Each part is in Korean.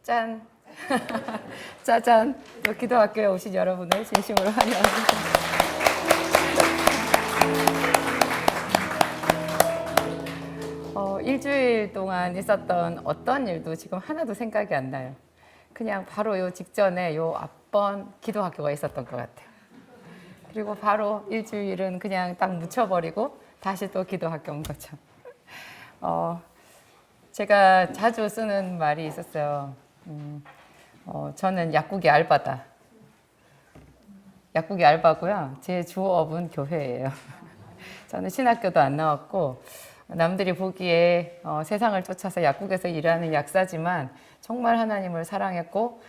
짠! 짜잔! 또 기도학교에 오신 여러분을 진심으로 환영합니다. 일주일 동안 있었던 어떤 일도 지금 하나도 생각이 안 나요. 그냥 바로 요 직전에 요 앞번 기도학교가 있었던 것 같아요. 그리고 바로 일주일은 그냥 딱 묻혀버리고 다시 또 기도학교 온 거죠. 제가 자주 쓰는 말이 있었어요. 저는 약국의 알바다. 약국의 알바고요. 제 주업은 교회예요. 저는 신학교도 안 나왔고 남들이 보기에 세상을 쫓아서 약국에서 일하는 약사지만 정말 하나님을 사랑했고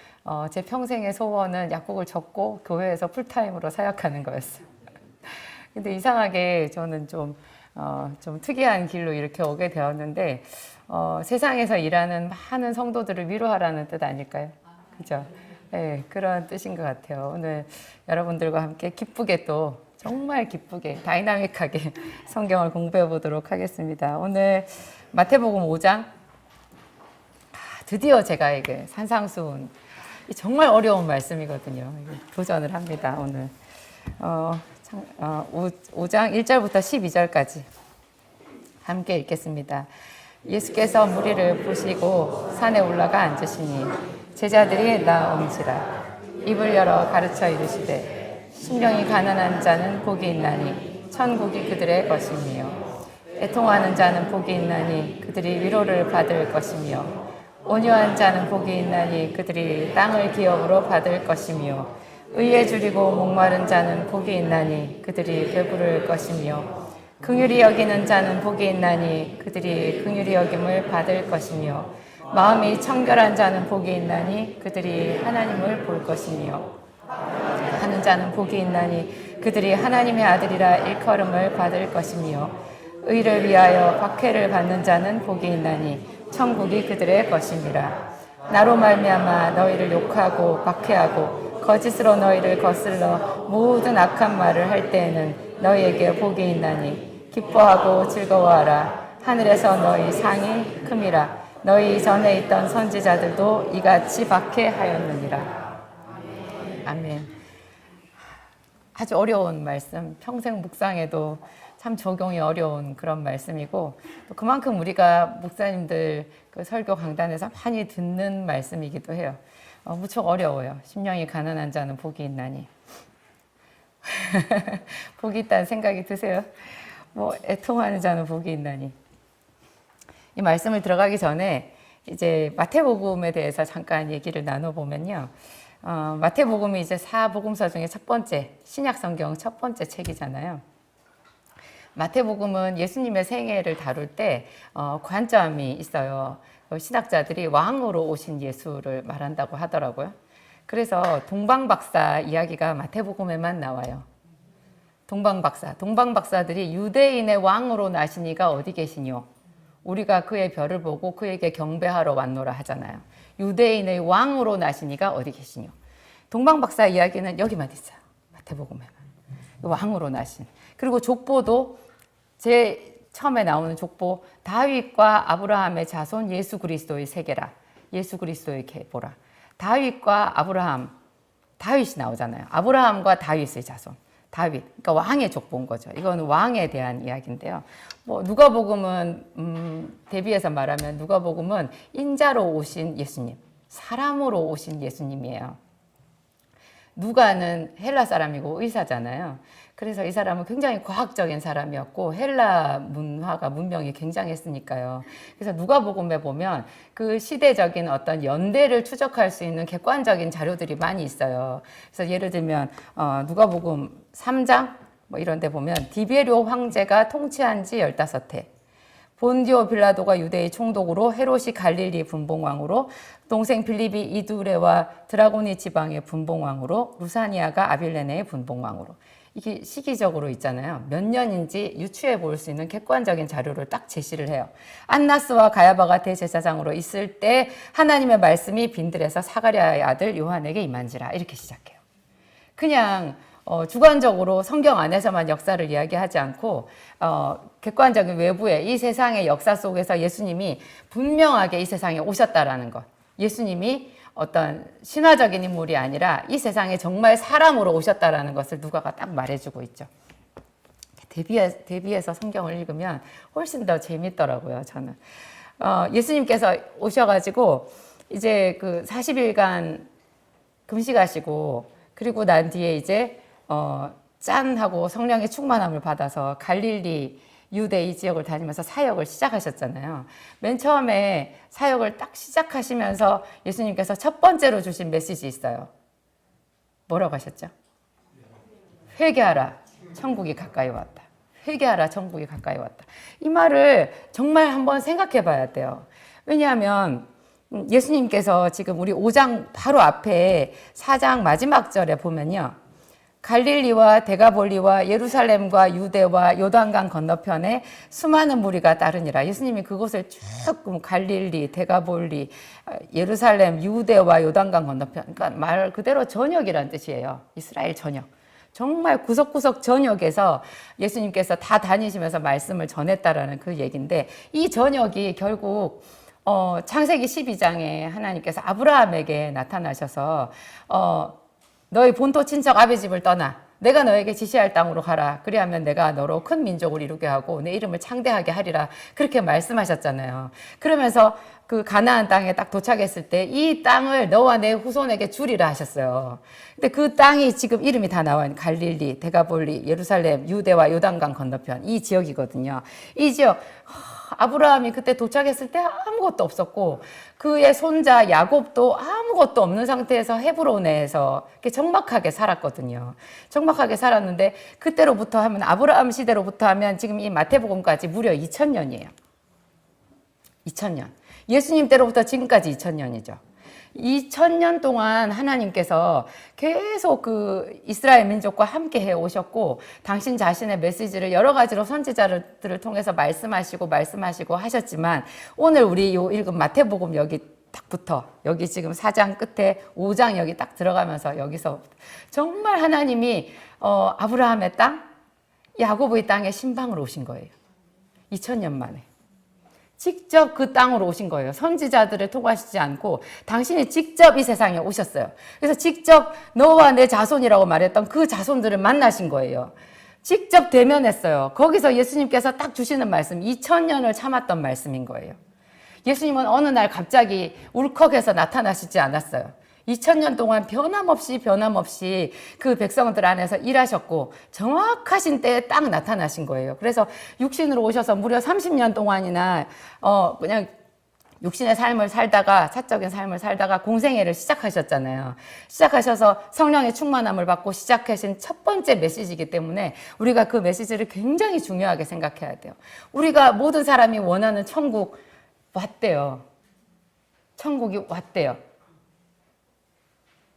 제 평생의 소원은 약국을 접고 교회에서 풀타임으로 사역하는 거였어요. 근데 이상하게 저는 좀 특이한 길로 이렇게 오게 되었는데 세상에서 일하는 많은 성도들을 위로하라는 뜻 아닐까요? 그죠? 네, 그런 뜻인 것 같아요. 오늘 여러분들과 함께 기쁘게 또 정말 기쁘게 다이나믹하게 성경을 공부해 보도록 하겠습니다. 오늘 마태복음 5장 드디어 제가 이게 산상수훈 정말 어려운 말씀이거든요. 도전을 합니다. 오늘 5장 1절부터 12절까지 함께 읽겠습니다. 예수께서 무리를 보시고 산에 올라가 앉으시니 제자들이 나온지라 입을 열어 가르쳐 이르시되 심령이 가난한 자는 복이 있나니 천국이 그들의 것이며 애통하는 자는 복이 있나니 그들이 위로를 받을 것이며 온유한 자는 복이 있나니 그들이 땅을 기업으로 받을 것이며 의에 줄이고 목마른 자는 복이 있나니 그들이 배부를 것이며 긍휼히 여기는 자는 복이 있나니 그들이 긍휼히 여김을 받을 것이며 마음이 청결한 자는 복이 있나니 그들이 하나님을 볼 것이며 하는 자는 복이 있나니 그들이 하나님의 아들이라 일컬음을 받을 것이며 의를 위하여 박해를 받는 자는 복이 있나니 천국이 그들의 것임이라. 나로 말미암아 너희를 욕하고 박해하고 거짓으로 너희를 거슬러 모든 악한 말을 할 때에는 너희에게 복이 있나니 기뻐하고 즐거워하라. 하늘에서 너희 상이 큼이라. 너희 전에 있던 선지자들도 이같이 박해하였느니라. 아멘. 아주 어려운 말씀, 평생 묵상해도 참 적용이 어려운 그런 말씀이고 또 그만큼 우리가 목사님들 그 설교 강단에서 많이 듣는 말씀이기도 해요. 무척 어려워요. 심령이 가난한 자는 복이 있나니. 복이 있다는 생각이 드세요? 애통하는 자는 복이 있나니. 이 말씀을 들어가기 전에 이제 마태복음에 대해서 잠깐 얘기를 나눠보면요. 마태복음이 이제 사복음서 중에 첫 번째, 신약성경 첫 번째 책이잖아요. 마태복음은 예수님의 생애를 다룰 때 관점이 있어요. 신학자들이 왕으로 오신 예수를 말한다고 하더라고요. 그래서 동방박사 이야기가 마태복음에만 나와요. 동방박사들이 유대인의 왕으로 나신 이가 어디 계시뇨? 우리가 그의 별을 보고 그에게 경배하러 왔노라 하잖아요. 유대인의 왕으로 나신 이가 어디 계시뇨? 동방박사 이야기는 여기만 있어요. 마태복음에만. 왕으로 나신. 그리고 족보도 제 처음에 나오는 족보 다윗과 아브라함의 자손 예수 그리스도의 세계라. 예수 그리스도의 계보라. 다윗과 아브라함, 다윗이 나오잖아요. 아브라함과 다윗의 자손. 다윗, 그러니까 왕의 족보인 거죠. 이거는 왕에 대한 이야기인데요. 누가복음은 대비해서 말하면 누가복음은 인자로 오신 예수님, 사람으로 오신 예수님이에요. 누가는 헬라 사람이고 의사잖아요. 그래서 이 사람은 굉장히 과학적인 사람이었고 헬라 문명이 굉장했으니까요. 그래서 누가복음에 보면 그 시대적인 어떤 연대를 추적할 수 있는 객관적인 자료들이 많이 있어요. 그래서 예를 들면 누가복음 3장 이런 데 보면 디베료 황제가 통치한 지 15해. 본디오 빌라도가 유대의 총독으로 헤롯이 갈릴리 분봉왕으로 동생 빌립이 이두레와 드라고니 지방의 분봉왕으로 루사니아가 아빌레네의 분봉왕으로 이게 시기적으로 있잖아요. 몇 년인지 유추해 볼 수 있는 객관적인 자료를 딱 제시를 해요. 안나스와 가야바가 대제사장으로 있을 때 하나님의 말씀이 빈들에서 사가랴의 아들 요한에게 임한지라 이렇게 시작해요. 그냥 주관적으로 성경 안에서만 역사를 이야기하지 않고 객관적인 외부의 이 세상의 역사 속에서 예수님이 분명하게 이 세상에 오셨다라는 것. 예수님이 어떤 신화적인 인물이 아니라 이 세상에 정말 사람으로 오셨다라는 것을 누가가 딱 말해주고 있죠. 대비해서 성경을 읽으면 훨씬 더 재밌더라고요, 저는. 예수님께서 오셔가지고 이제 그 40일간 금식하시고 그리고 난 뒤에 이제 짠 하고 성령의 충만함을 받아서 갈릴리 유대 이 지역을 다니면서 사역을 시작하셨잖아요. 맨 처음에 사역을 딱 시작하시면서 예수님께서 첫 번째로 주신 메시지 있어요. 뭐라고 하셨죠? 회개하라, 천국이 가까이 왔다. 회개하라, 천국이 가까이 왔다. 이 말을 정말 한번 생각해 봐야 돼요. 왜냐하면 예수님께서 지금 우리 5장 바로 앞에 4장 마지막 절에 보면요. 갈릴리와 데가볼리와 예루살렘과 유대와 요단강 건너편에 수많은 무리가 따르니라. 예수님이 그곳을 쭉 갈릴리, 데가볼리, 예루살렘, 유대와 요단강 건너편. 그러니까 말 그대로 전역이란 뜻이에요. 이스라엘 전역. 정말 구석구석 전역에서 예수님께서 다 다니시면서 말씀을 전했다라는 그 얘기인데 이 전역이 결국 창세기 12장에 하나님께서 아브라함에게 나타나셔서 너희 본토 친척 아비 집을 떠나 내가 너에게 지시할 땅으로 가라. 그리하면 내가 너로 큰 민족을 이루게 하고 내 이름을 창대하게 하리라. 그렇게 말씀하셨잖아요. 그러면서 그 가나안 땅에 딱 도착했을 때 이 땅을 너와 내 후손에게 주리라 하셨어요. 근데 그 땅이 지금 이름이 다 나와요. 갈릴리, 데가볼리, 예루살렘, 유대와 요단강 건너편 이 지역이거든요. 이 지역 아브라함이 그때 도착했을 때 아무것도 없었고 그의 손자 야곱도 아무것도 없는 상태에서 헤브론에서 이렇게 적막하게 살았거든요. 적막하게 살았는데 그때로부터 하면 아브라함 시대로부터 하면 지금 이 마태복음까지 무려 2000년이에요. 2000년. 예수님 때로부터 지금까지 2000년이죠. 2000년 동안 하나님께서 계속 그 이스라엘 민족과 함께 해 오셨고 당신 자신의 메시지를 여러 가지로 선지자들을 통해서 말씀하시고 하셨지만 오늘 우리 요 읽은 마태복음 여기 딱부터 여기 지금 4장 끝에 5장 여기 딱 들어가면서 여기서 정말 하나님이 아브라함의 땅, 야곱의 땅에 신방으로 오신 거예요. 2000년 만에. 직접 그 땅으로 오신 거예요. 선지자들을 통하시지 않고 당신이 직접 이 세상에 오셨어요. 그래서 직접 너와 내 자손이라고 말했던 그 자손들을 만나신 거예요. 직접 대면했어요. 거기서 예수님께서 딱 주시는 말씀, 2000년을 참았던 말씀인 거예요. 예수님은 어느 날 갑자기 울컥해서 나타나시지 않았어요. 2000년 동안 변함없이 그 백성들 안에서 일하셨고 정확하신 때에 딱 나타나신 거예요. 그래서 육신으로 오셔서 무려 30년 동안이나 그냥 육신의 삶을 살다가 사적인 삶을 살다가 공생애를 시작하셨잖아요. 시작하셔서 성령의 충만함을 받고 시작하신 첫 번째 메시지이기 때문에 우리가 그 메시지를 굉장히 중요하게 생각해야 돼요. 우리가 모든 사람이 원하는 천국 왔대요. 천국이 왔대요.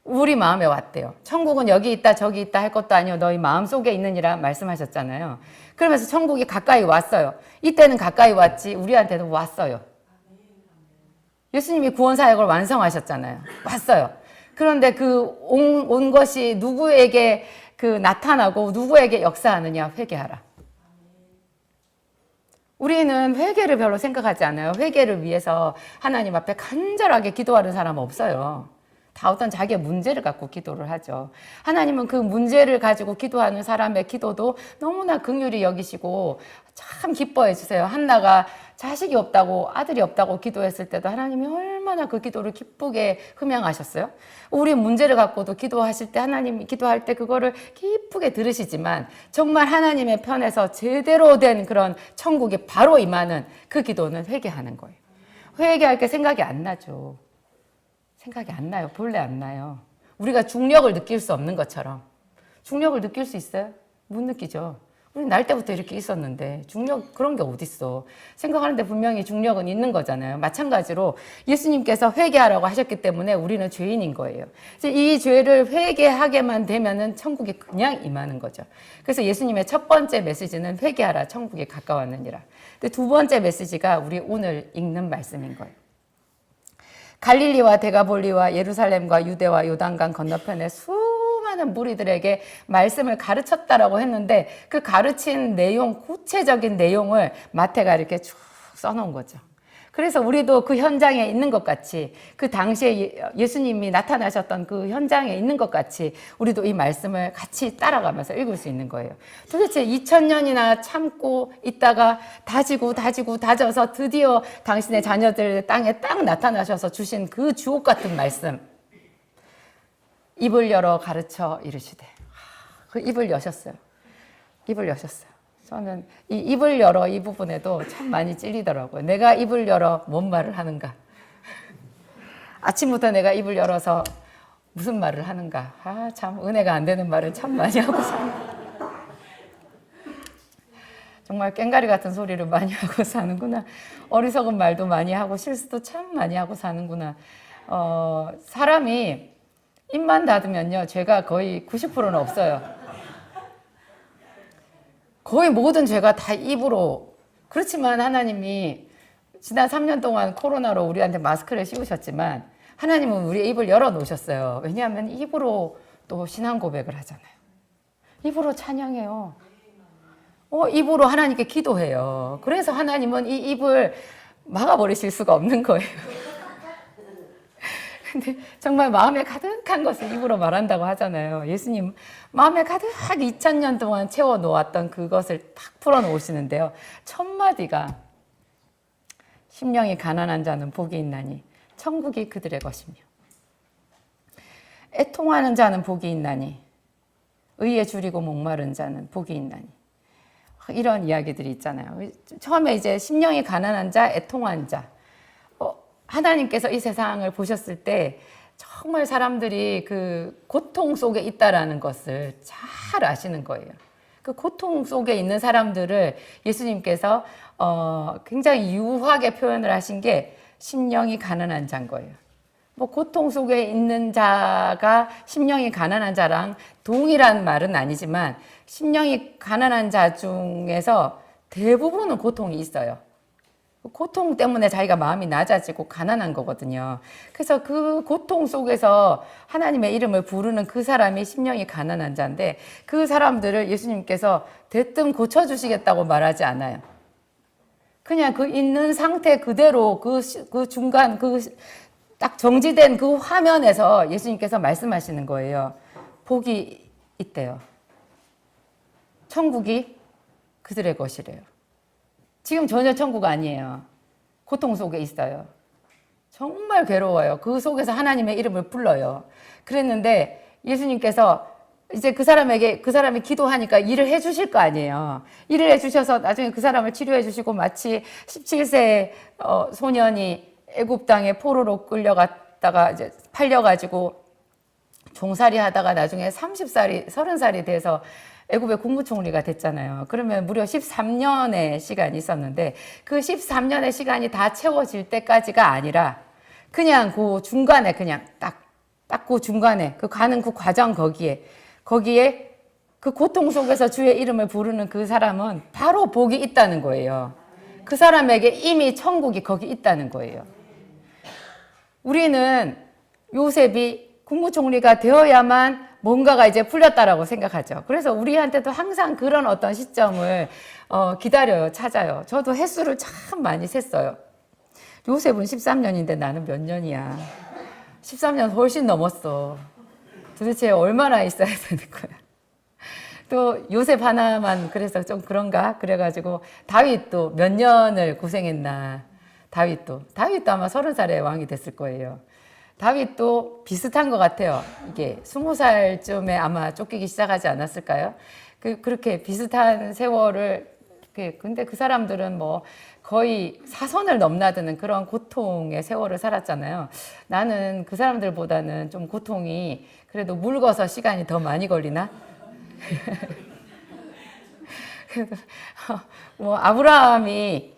우리 마음에 왔대요. 천국은 여기 있다 저기 있다 할 것도 아니요 너희 마음속에 있느니라 말씀하셨잖아요. 그러면서 천국이 가까이 왔어요. 이때는 가까이 왔지 우리한테는 왔어요. 예수님이 구원사역을 완성하셨잖아요. 왔어요. 그런데 그 온 것이 누구에게 그 나타나고 누구에게 역사하느냐. 회개하라. 우리는 회개를 별로 생각하지 않아요. 회개를 위해서 하나님 앞에 간절하게 기도하는 사람은 없어요. 다 어떤 자기의 문제를 갖고 기도를 하죠. 하나님은 그 문제를 가지고 기도하는 사람의 기도도 너무나 긍휼히 여기시고 참 기뻐해 주세요. 한나가 자식이 없다고 아들이 없다고 기도했을 때도 하나님이 얼마나 그 기도를 기쁘게 흠양하셨어요. 우리 문제를 갖고도 기도하실 때 하나님이 기도할 때 그거를 기쁘게 들으시지만 정말 하나님의 편에서 제대로 된 그런 천국이 바로 임하는 그 기도는 회개하는 거예요. 회개할 게 생각이 안 나죠. 생각이 안 나요. 본래 안 나요. 우리가 중력을 느낄 수 없는 것처럼. 중력을 느낄 수 있어요? 못 느끼죠. 우리 날 때부터 이렇게 있었는데 중력 그런 게 어딨어. 생각하는데 분명히 중력은 있는 거잖아요. 마찬가지로 예수님께서 회개하라고 하셨기 때문에 우리는 죄인인 거예요. 이 죄를 회개하게만 되면은 천국이 그냥 임하는 거죠. 그래서 예수님의 첫 번째 메시지는 회개하라 천국이 가까웠느니라. 근데 두 번째 메시지가 우리 오늘 읽는 말씀인 거예요. 갈릴리와 데가볼리와 예루살렘과 유대와 요단강 건너편에 수많은 무리들에게 말씀을 가르쳤다라고 했는데 그 가르친 내용, 구체적인 내용을 마태가 이렇게 쭉 써놓은 거죠. 그래서 우리도 그 현장에 있는 것 같이, 그 당시에 예수님이 나타나셨던 그 현장에 있는 것 같이 우리도 이 말씀을 같이 따라가면서 읽을 수 있는 거예요. 도대체 2000년이나 참고 있다가 다져서 드디어 당신의 자녀들 땅에 딱 나타나셔서 주신 그 주옥 같은 말씀, 입을 열어 가르쳐 이르시되. 그 입을 여셨어요. 입을 여셨어요. 저는 이 입을 열어 이 부분에도 참 많이 찔리더라고요. 내가 입을 열어 뭔 말을 하는가? 아침부터 내가 입을 열어서 무슨 말을 하는가? 아, 참 은혜가 안 되는 말을 참 많이 하고 사는. 정말 꽹가리 같은 소리를 많이 하고 사는구나. 어리석은 말도 많이 하고 실수도 참 많이 하고 사는구나. 사람이 입만 닫으면요, 죄가 거의 90%는 없어요. 거의 모든 죄가 다 입으로. 그렇지만 하나님이 지난 3년 동안 코로나로 우리한테 마스크를 씌우셨지만 하나님은 우리의 입을 열어놓으셨어요. 왜냐하면 입으로 또 신앙 고백을 하잖아요. 입으로 찬양해요. 입으로 하나님께 기도해요. 그래서 하나님은 이 입을 막아버리실 수가 없는 거예요. 근데 정말 마음에 가득한 것을 입으로 말한다고 하잖아요. 예수님 마음에 가득 2000년 동안 채워놓았던 그것을 탁 풀어놓으시는데요. 첫 마디가 심령이 가난한 자는 복이 있나니 천국이 그들의 것이며, 애통하는 자는 복이 있나니 의에 줄이고 목마른 자는 복이 있나니. 이런 이야기들이 있잖아요. 처음에 이제 심령이 가난한 자, 애통한 자. 하나님께서 이 세상을 보셨을 때 정말 사람들이 그 고통 속에 있다라는 것을 잘 아시는 거예요. 그 고통 속에 있는 사람들을 예수님께서 굉장히 유하게 표현을 하신 게 심령이 가난한 자인 거예요. 뭐 고통 속에 있는 자가 심령이 가난한 자랑 동일한 말은 아니지만 심령이 가난한 자 중에서 대부분은 고통이 있어요. 고통 때문에 자기가 마음이 낮아지고 가난한 거거든요. 그래서 그 고통 속에서 하나님의 이름을 부르는 그 사람이 심령이 가난한 자인데, 그 사람들을 예수님께서 대뜸 고쳐주시겠다고 말하지 않아요. 그냥 그 있는 상태 그대로 그 중간 딱 정지된 그 화면에서 예수님께서 말씀하시는 거예요. 복이 있대요. 천국이 그들의 것이래요. 지금 전혀 천국 아니에요. 고통 속에 있어요. 정말 괴로워요. 그 속에서 하나님의 이름을 불러요. 그랬는데 예수님께서 이제 그 사람이 기도하니까 일을 해 주실 거 아니에요. 일을 해 주셔서 나중에 그 사람을 치료해 주시고, 마치 17세 소년이 애굽 땅에 포로로 끌려갔다가 이제 팔려가지고 종살이 하다가 나중에 30살이 돼서 애굽의 국무총리가 됐잖아요. 그러면 무려 13년의 시간이 있었는데, 그 13년의 시간이 다 채워질 때까지가 아니라 그냥 그 중간에 그냥 딱 그 중간에 그 가는 그 과정 거기에 그 고통 속에서 주의 이름을 부르는 그 사람은 바로 복이 있다는 거예요. 그 사람에게 이미 천국이 거기 있다는 거예요. 우리는 요셉이 국무총리가 되어야만 뭔가가 이제 풀렸다라고 생각하죠. 그래서 우리한테도 항상 그런 어떤 시점을 기다려요, 찾아요. 저도 횟수를 참 많이 셌어요. 요셉은 13년인데 나는 몇 년이야. 13년 훨씬 넘었어. 도대체 얼마나 있어야 되는 거야. 또 요셉 하나만 그래서 좀 그런가? 그래가지고 다윗도 몇 년을 고생했나. 다윗도 아마 30살에 왕이 됐을 거예요. 다윗도 비슷한 것 같아요. 이게 20살쯤에 아마 쫓기기 시작하지 않았을까요? 그렇게 비슷한 세월을, 근데 그 사람들은 뭐 거의 사선을 넘나드는 그런 고통의 세월을 살았잖아요. 나는 그 사람들보다는 좀 고통이 그래도 묽어서 시간이 더 많이 걸리나? 뭐 아브라함이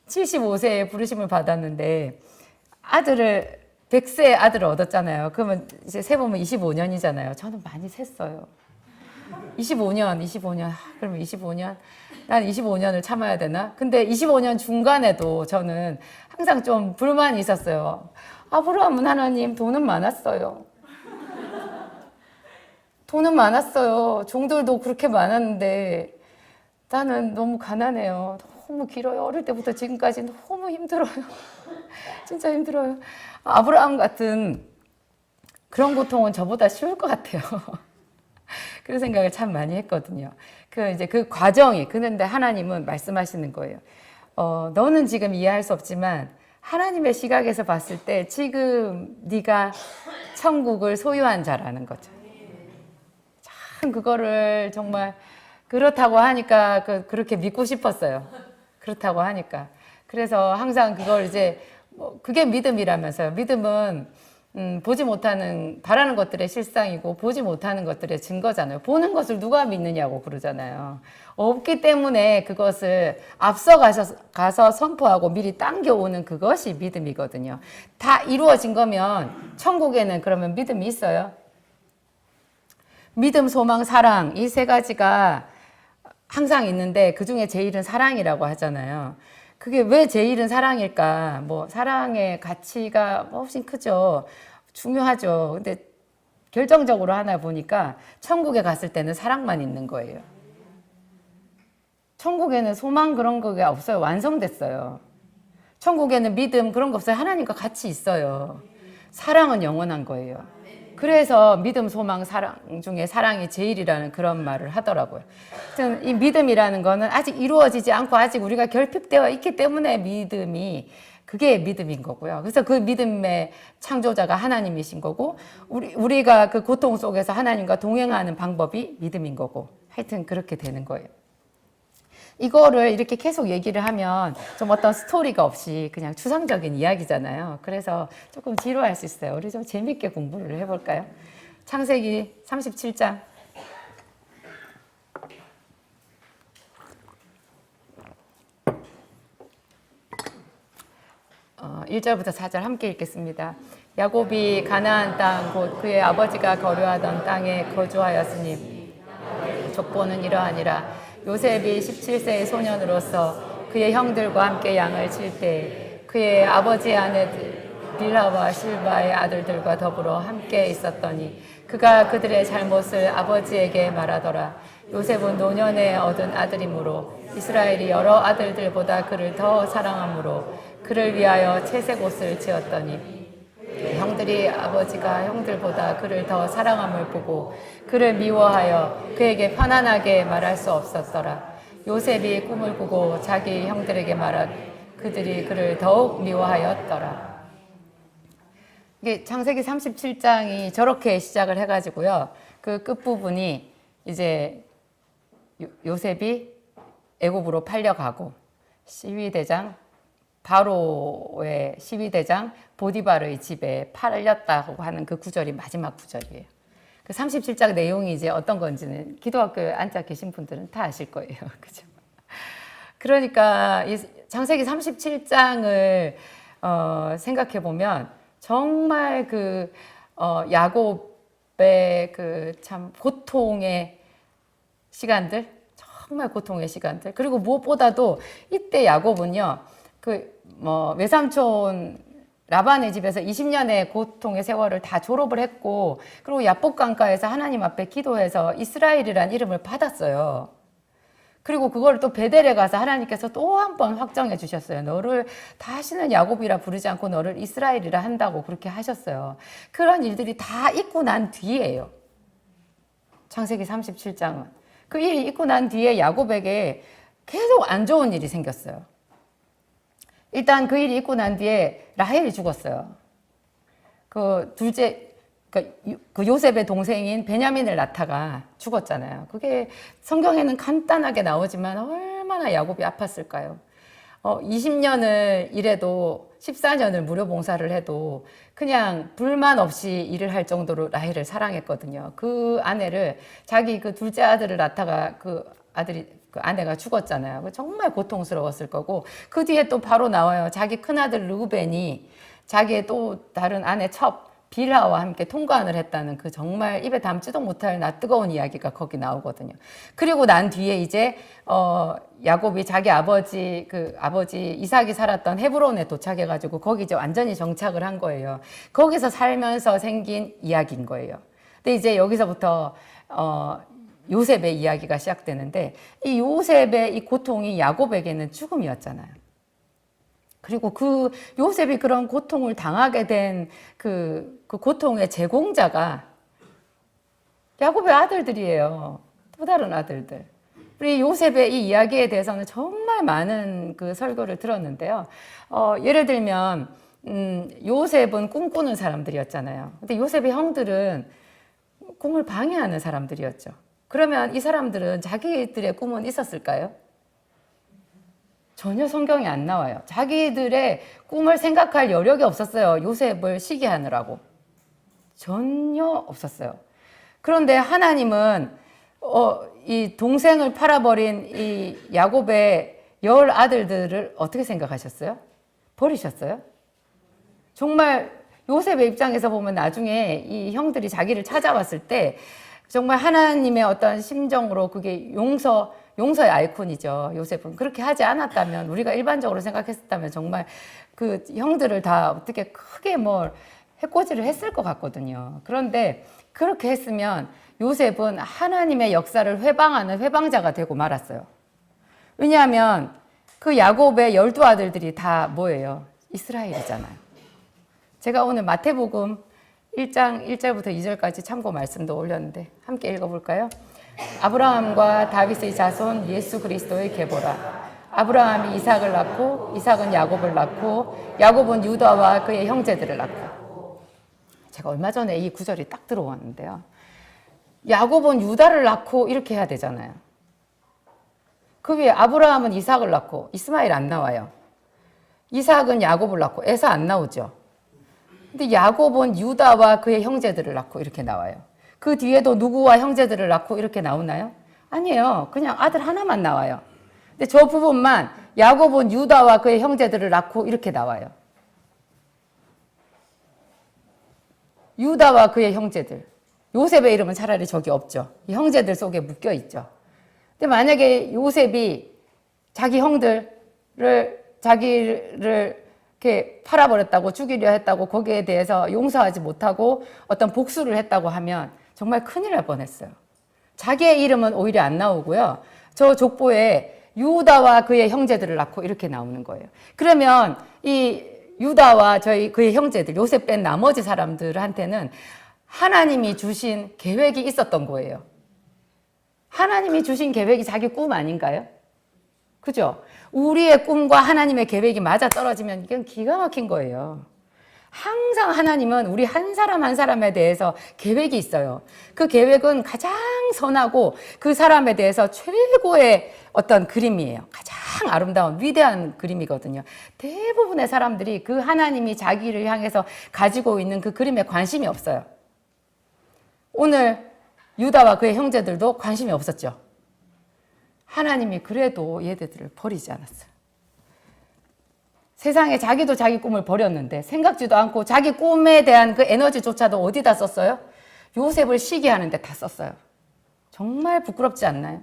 75세에 부르심을 받았는데 100세 아들을 얻었잖아요. 그러면 이제 세보면 25년이잖아요. 저는 많이 셌어요. 25년. 그러면 25년? 난 25년을 참아야 되나? 근데 25년 중간에도 저는 항상 좀 불만이 있었어요. 아브라함은 하나님 돈은 많았어요. 돈은 많았어요. 종들도 그렇게 많았는데 나는 너무 가난해요. 너무 길어요. 어릴 때부터 지금까지 너무 힘들어요. 진짜 힘들어요. 아브라함 같은 그런 고통은 저보다 쉬울 것 같아요. 그런 생각을 참 많이 했거든요. 이제 그 과정이, 그런데 하나님은 말씀하시는 거예요. 너는 지금 이해할 수 없지만 하나님의 시각에서 봤을 때 지금 네가 천국을 소유한 자라는 거죠. 참 그거를 정말 그렇다고 하니까 그렇게 믿고 싶었어요. 그렇다고 하니까. 그래서 항상 그걸 이제 그게 믿음이라면서요. 믿음은 보지 못하는, 바라는 것들의 실상이고 보지 못하는 것들의 증거잖아요. 보는 것을 누가 믿느냐고 그러잖아요. 없기 때문에 그것을 앞서 가서 선포하고 미리 당겨오는 그것이 믿음이거든요. 다 이루어진 거면 천국에는 그러면 믿음이 있어요? 믿음, 소망, 사랑, 이 세 가지가 항상 있는데 그 중에 제일은 사랑이라고 하잖아요. 그게 왜 제일은 사랑일까? 사랑의 가치가 훨씬 크죠. 중요하죠. 근데 결정적으로 하나 보니까 천국에 갔을 때는 사랑만 있는 거예요. 천국에는 소망 그런 거가 없어요. 완성됐어요. 천국에는 믿음 그런 거 없어요. 하나님과 같이 있어요. 사랑은 영원한 거예요. 그래서 믿음, 소망, 사랑 중에 사랑이 제일이라는 그런 말을 하더라고요. 이 믿음이라는 거는 아직 이루어지지 않고 아직 우리가 결핍되어 있기 때문에 그게 믿음인 거고요. 그래서 그 믿음의 창조자가 하나님이신 거고, 우리가 그 고통 속에서 하나님과 동행하는 방법이 믿음인 거고, 하여튼 그렇게 되는 거예요. 이거를 이렇게 계속 얘기를 하면 좀 어떤 스토리가 없이 그냥 추상적인 이야기잖아요. 그래서 조금 지루할 수 있어요. 우리 좀 재밌게 공부를 해볼까요? 창세기 37장. 1절부터 4절 함께 읽겠습니다. 야곱이 가나안 땅 곧 그의 아버지가 거류하던 땅에 거주하였으니 족보는 이러하니라. 요셉이 17세의 소년으로서 그의 형들과 함께 양을 칠 때 그의 아버지의 아내들 빌하와 실바의 아들들과 더불어 함께 있었더니 그가 그들의 잘못을 아버지에게 말하더라. 요셉은 노년에 얻은 아들이므로 이스라엘이 여러 아들들보다 그를 더 사랑하므로 그를 위하여 채색 옷을 지었더니 형들이 아버지가 형들보다 그를 더 사랑함을 보고 그를 미워하여 그에게 편안하게 말할 수 없었더라. 요셉이 꿈을 꾸고 자기 형들에게 말하되 그들이 그를 더욱 미워하였더라. 이게 창세기 37장이 저렇게 시작을 해가지고요. 그 끝부분이 이제 요셉이 애굽으로 팔려가고 시위대장 바로의 시위대장 보디바르의 집에 팔렸다고 하는 그 구절이 마지막 구절이에요. 그 37장 내용이 이제 어떤 건지는 기도학교에 앉아 계신 분들은 다 아실 거예요. 그죠? 그러니까 이 창세기 37장을 생각해 보면 정말 야곱의 그 참 고통의 시간들, 정말 고통의 시간들. 그리고 무엇보다도 이때 야곱은요, 외삼촌 라반의 집에서 20년의 고통의 세월을 다 졸업을 했고, 그리고 야복 강가에서 하나님 앞에 기도해서 이스라엘이라는 이름을 받았어요. 그리고 그걸 또 베델에 가서 하나님께서 또 한 번 확정해 주셨어요. 너를 다시는 야곱이라 부르지 않고 너를 이스라엘이라 한다고 그렇게 하셨어요. 그런 일들이 다 있고 난 뒤에요. 창세기 37장은. 그 일이 있고 난 뒤에 야곱에게 계속 안 좋은 일이 생겼어요. 일단 그 일이 있고 난 뒤에 라헬이 죽었어요. 그 요셉의 동생인 베냐민을 낳다가 죽었잖아요. 그게 성경에는 간단하게 나오지만 얼마나 야곱이 아팠을까요? 20년을 일해도 14년을 무료 봉사를 해도 그냥 불만 없이 일을 할 정도로 라헬을 사랑했거든요. 그 아내를 자기 그 둘째 아들을 낳다가 그 아내가 죽었잖아요. 정말 고통스러웠을 거고, 그 뒤에 또 바로 나와요. 자기 큰아들 르우벤이 자기의 또 다른 아내 첩 빌하와 함께 통관을 했다는 그 정말 입에 담지도 못할 뜨거운 이야기가 거기 나오거든요. 그리고 난 뒤에 이제 야곱이 자기 아버지 이삭이 살았던 헤브론에 도착해가지고 거기 이제 완전히 정착을 한 거예요. 거기서 살면서 생긴 이야기인 거예요. 근데 이제 여기서부터 요셉의 이야기가 시작되는데 이 요셉의 이 고통이 야곱에게는 죽음이었잖아요. 그리고 그 요셉이 그런 고통을 당하게 된 그 고통의 제공자가 야곱의 아들들이에요. 또 다른 아들들. 우리 요셉의 이 이야기에 대해서는 정말 많은 그 설교를 들었는데요. 예를 들면 요셉은 꿈꾸는 사람들이었잖아요. 근데 요셉의 형들은 꿈을 방해하는 사람들이었죠. 그러면 이 사람들은 자기들의 꿈은 있었을까요? 전혀 성경에 안 나와요. 자기들의 꿈을 생각할 여력이 없었어요. 요셉을 시기하느라고. 전혀 없었어요. 그런데 하나님은 이 동생을 팔아버린 이 야곱의 10 아들들을 어떻게 생각하셨어요? 버리셨어요? 정말 요셉의 입장에서 보면 나중에 이 형들이 자기를 찾아왔을 때 정말 하나님의 어떤 심정으로 그게 용서의 아이콘이죠. 요셉은 그렇게 하지 않았다면, 우리가 일반적으로 생각했었다면 정말 그 형들을 다 어떻게 크게 뭘 해코지를 했을 것 같거든요. 그런데 그렇게 했으면 요셉은 하나님의 역사를 회방하는 회방자가 되고 말았어요. 왜냐하면 그 야곱의 12 아들들이 다 뭐예요? 이스라엘이잖아요. 제가 오늘 마태복음 1장 1절부터 2절까지 참고 말씀도 올렸는데 함께 읽어볼까요? 아브라함과 다윗의 자손 예수 그리스도의 계보라. 아브라함이 이삭을 낳고 이삭은 야곱을 낳고 야곱은 유다와 그의 형제들을 낳고. 제가 얼마 전에 이 구절이 딱 들어왔는데요. 야곱은 유다를 낳고 이렇게 해야 되잖아요. 그 위에 아브라함은 이삭을 낳고 이스마엘 안 나와요. 이삭은 야곱을 낳고 에서 안 나오죠. 근데 야곱은 유다와 그의 형제들을 낳고 이렇게 나와요. 그 뒤에도 누구와 형제들을 낳고 이렇게 나오나요? 아니에요. 그냥 아들 하나만 나와요. 근데 저 부분만 야곱은 유다와 그의 형제들을 낳고 이렇게 나와요. 유다와 그의 형제들. 요셉의 이름은 차라리 저기 없죠. 이 형제들 속에 묶여 있죠. 근데 만약에 요셉이 자기 형들을 자기를 이렇게 팔아버렸다고, 죽이려 했다고, 거기에 대해서 용서하지 못하고 어떤 복수를 했다고 하면 정말 큰일 날 뻔했어요. 자기의 이름은 오히려 안 나오고요. 저 족보에 유다와 그의 형제들을 낳고 이렇게 나오는 거예요. 그러면 이 유다와 그의 형제들, 요셉 뺀 나머지 사람들한테는 하나님이 주신 계획이 있었던 거예요. 하나님이 주신 계획이 자기 꿈 아닌가요? 그죠? 우리의 꿈과 하나님의 계획이 맞아 떨어지면 이건 기가 막힌 거예요. 항상 하나님은 우리 한 사람 한 사람에 대해서 계획이 있어요. 그 계획은 가장 선하고 그 사람에 대해서 최고의 어떤 그림이에요. 가장 아름다운 위대한 그림이거든요. 대부분의 사람들이 그 하나님이 자기를 향해서 가지고 있는 그 그림에 관심이 없어요. 오늘 유다와 그의 형제들도 관심이 없었죠. 하나님이 그래도 얘네들을 버리지 않았어요. 세상에 자기도 자기 꿈을 버렸는데 생각지도 않고 자기 꿈에 대한 그 에너지조차도 어디다 썼어요? 요셉을 시기하는 데 다 썼어요. 정말 부끄럽지 않나요?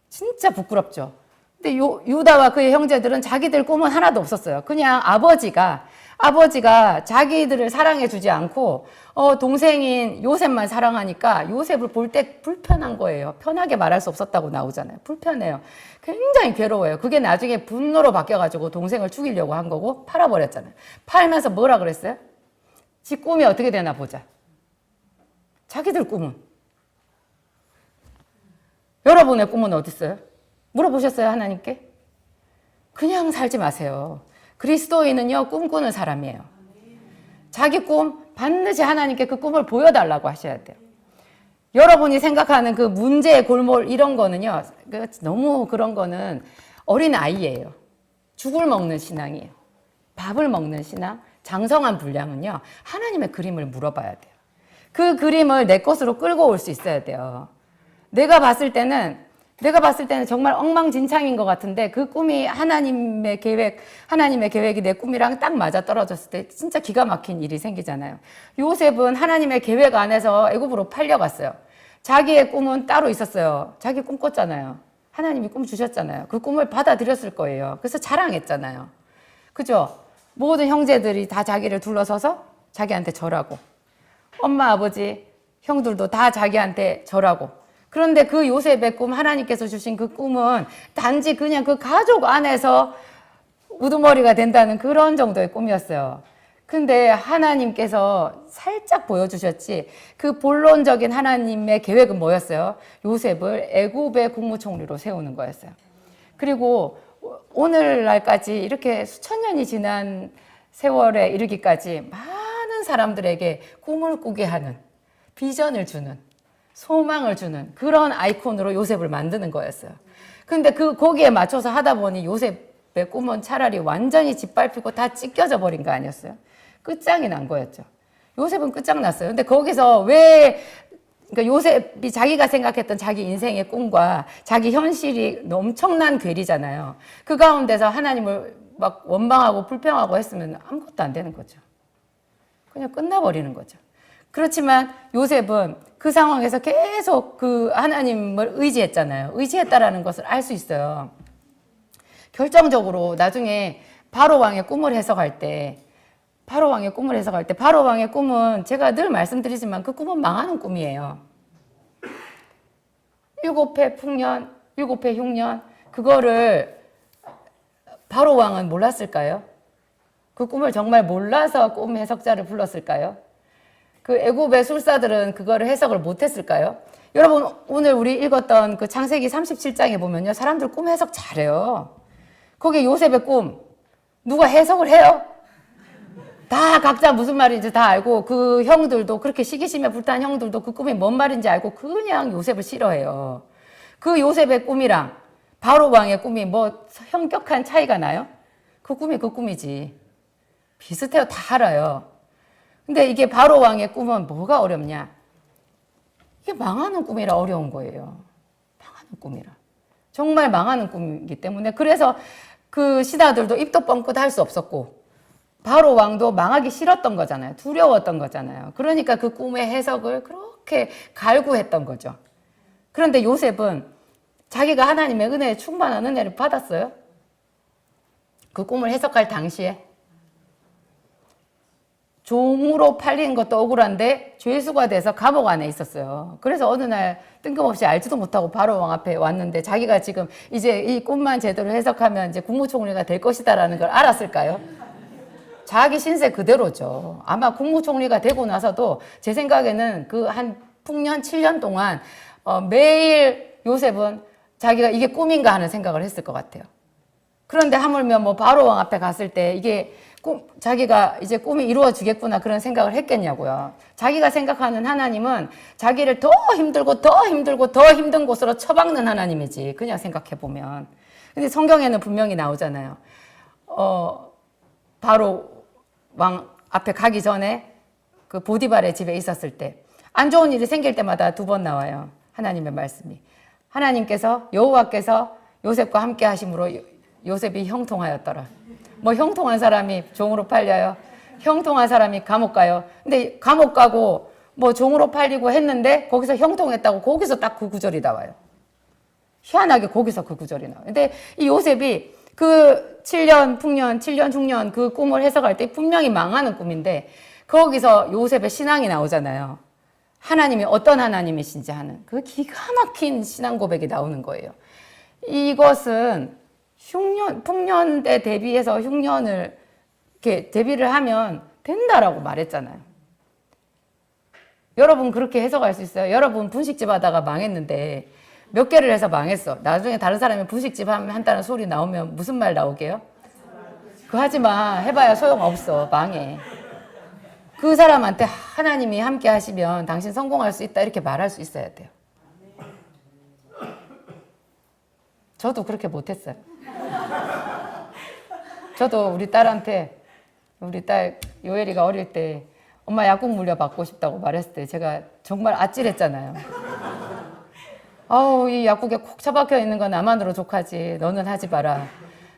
진짜 부끄럽죠. 근데 유다와 그의 형제들은 자기들 꿈은 하나도 없었어요. 그냥 아버지가 자기들을 사랑해 주지 않고 동생인 요셉만 사랑하니까 요셉을 볼 때 불편한 거예요. 편하게 말할 수 없었다고 나오잖아요. 불편해요. 굉장히 괴로워요. 그게 나중에 분노로 바뀌어가지고 동생을 죽이려고 한 거고 팔아버렸잖아요. 팔면서 뭐라 그랬어요? 지 꿈이 어떻게 되나 보자. 자기들 꿈은. 여러분의 꿈은 어디 있어요? 물어보셨어요, 하나님께? 그냥 살지 마세요. 그리스도인은요, 꿈꾸는 사람이에요. 자기 꿈, 반드시 하나님께 그 꿈을 보여달라고 하셔야 돼요. 여러분이 생각하는 그 문제의 골몰 이런 거는요, 너무 그런 거는 어린 아이예요. 죽을 먹는 신앙이에요. 밥을 먹는 신앙, 장성한 분량은요, 하나님의 그림을 물어봐야 돼요. 그 그림을 내 것으로 끌고 올 수 있어야 돼요. 내가 봤을 때는 정말 엉망진창인 것 같은데 그 꿈이 하나님의 계획이 내 꿈이랑 딱 맞아 떨어졌을 때 진짜 기가 막힌 일이 생기잖아요. 요셉은 하나님의 계획 안에서 애굽으로 팔려갔어요. 자기의 꿈은 따로 있었어요. 자기 꿈 꿨잖아요. 하나님이 꿈 주셨잖아요. 그 꿈을 받아들였을 거예요. 그래서 자랑했잖아요. 그죠? 모든 형제들이 다 자기를 둘러서서 자기한테 절하고 엄마, 아버지, 형들도 다 자기한테 절하고 그런데 그 요셉의 꿈, 하나님께서 주신 그 꿈은 단지 그냥 그 가족 안에서 우두머리가 된다는 그런 정도의 꿈이었어요. 근데 하나님께서 살짝 보여주셨지, 그 본론적인 하나님의 계획은 뭐였어요? 요셉을 애굽의 국무총리로 세우는 거였어요. 그리고 오늘날까지 이렇게 수천 년이 지난 세월에 이르기까지 많은 사람들에게 꿈을 꾸게 하는, 비전을 주는, 소망을 주는 그런 아이콘으로 요셉을 만드는 거였어요. 근데 거기에 맞춰서 하다 보니 요셉의 꿈은 차라리 완전히 짓밟히고 다 찢겨져 버린 거 아니었어요? 끝장이 난 거였죠. 요셉은 끝장났어요. 근데 거기서 그러니까 요셉이 자기가 생각했던 자기 인생의 꿈과 자기 현실이 엄청난 괴리잖아요. 그 가운데서 하나님을 막 원망하고 불평하고 했으면 아무것도 안 되는 거죠. 그냥 끝나버리는 거죠. 그렇지만 요셉은 그 상황에서 계속 그 하나님을 의지했잖아요. 의지했다라는 것을 알 수 있어요. 결정적으로 나중에 바로 왕의 꿈을 해석할 때 바로 왕의 꿈은 제가 늘 말씀드리지만 그 꿈은 망하는 꿈이에요. 7회 풍년, 7회 흉년, 그거를 바로 왕은 몰랐을까요? 그 꿈을 정말 몰라서 꿈 해석자를 불렀을까요? 그 애굽의 술사들은 그거를 해석을 못했을까요? 여러분, 오늘 우리 읽었던 그 창세기 37장에 보면요, 사람들 꿈 해석 잘해요. 거기 요셉의 꿈 누가 해석을 해요? 다 각자 무슨 말인지 다 알고, 그 형들도, 그렇게 시기심에 불탄 형들도 그 꿈이 뭔 말인지 알고 그냥 요셉을 싫어해요. 그 요셉의 꿈이랑 바로 왕의 꿈이 뭐 현격한 차이가 나요? 그 꿈이 그 꿈이지. 비슷해요. 다 알아요. 근데 이게 바로 왕의 꿈은 뭐가 어렵냐? 이게 망하는 꿈이라 어려운 거예요. 망하는 꿈이라. 정말 망하는 꿈이기 때문에, 그래서 그 신하들도 입도 뻥끗 할 수 없었고, 바로 왕도 망하기 싫었던 거잖아요. 두려웠던 거잖아요. 그러니까 그 꿈의 해석을 그렇게 갈구했던 거죠. 그런데 요셉은 자기가 하나님의 은혜에 충만한 은혜를 받았어요. 그 꿈을 해석할 당시에 종으로 팔린 것도 억울한데 죄수가 돼서 감옥 안에 있었어요. 그래서 어느 날 뜬금없이 알지도 못하고 바로 왕 앞에 왔는데, 자기가 지금 이제 이 꿈만 제대로 해석하면 이제 국무총리가 될 것이다라는 걸 알았을까요? 자기 신세 그대로죠. 아마 국무총리가 되고 나서도 제 생각에는 그 한 풍년 7년 동안 매일 요셉은 자기가 이게 꿈인가 하는 생각을 했을 것 같아요. 그런데 하물며 뭐 바로 왕 앞에 갔을 때 이게 자기가 이제 꿈이 이루어지겠구나 그런 생각을 했겠냐고요. 자기가 생각하는 하나님은 자기를 더 힘들고 더 힘들고 더 힘든 곳으로 처박는 하나님이지, 그냥 생각해보면. 근데 성경에는 분명히 나오잖아요. 바로 왕 앞에 가기 전에 그 보디발의 집에 있었을 때 안 좋은 일이 생길 때마다 2번 나와요. 하나님의 말씀이. 하나님께서, 여호와께서 요셉과 함께 하심으로 요셉이 형통하였더라. 뭐 형통한 사람이 종으로 팔려요? 형통한 사람이 감옥 가요? 근데 감옥 가고 뭐 종으로 팔리고 했는데 거기서 형통했다고 거기서 딱 그 구절이 나와요. 희한하게 거기서 그 구절이 나와요. 근데 이 요셉이 그 7년 풍년, 7년 흉년 그 꿈을 해석할 때 분명히 망하는 꿈인데, 거기서 요셉의 신앙이 나오잖아요. 하나님이 어떤 하나님이신지 하는 그 기가 막힌 신앙 고백이 나오는 거예요. 이것은 풍년 때 대비해서 흉년을 이렇게 대비를 하면 된다라고 말했잖아요. 여러분 그렇게 해석할 수 있어요? 여러분 분식집 하다가 망했는데 몇 개를 해서 망했어. 나중에 다른 사람이 분식집 한다는 소리 나오면 무슨 말 나오게요? 그거 하지 마. 해봐야 소용없어. 망해. 그 사람한테 하나님이 함께 하시면 당신 성공할 수 있다 이렇게 말할 수 있어야 돼요. 저도 그렇게 못했어요. 저도 우리 딸한테, 우리 딸 요엘이가 어릴 때 엄마 약국 물려받고 싶다고 말했을 때 제가 정말 아찔했잖아요. 아우, 이 약국에 콕 처박혀 있는 건 나만으로 족하지. 너는 하지 마라.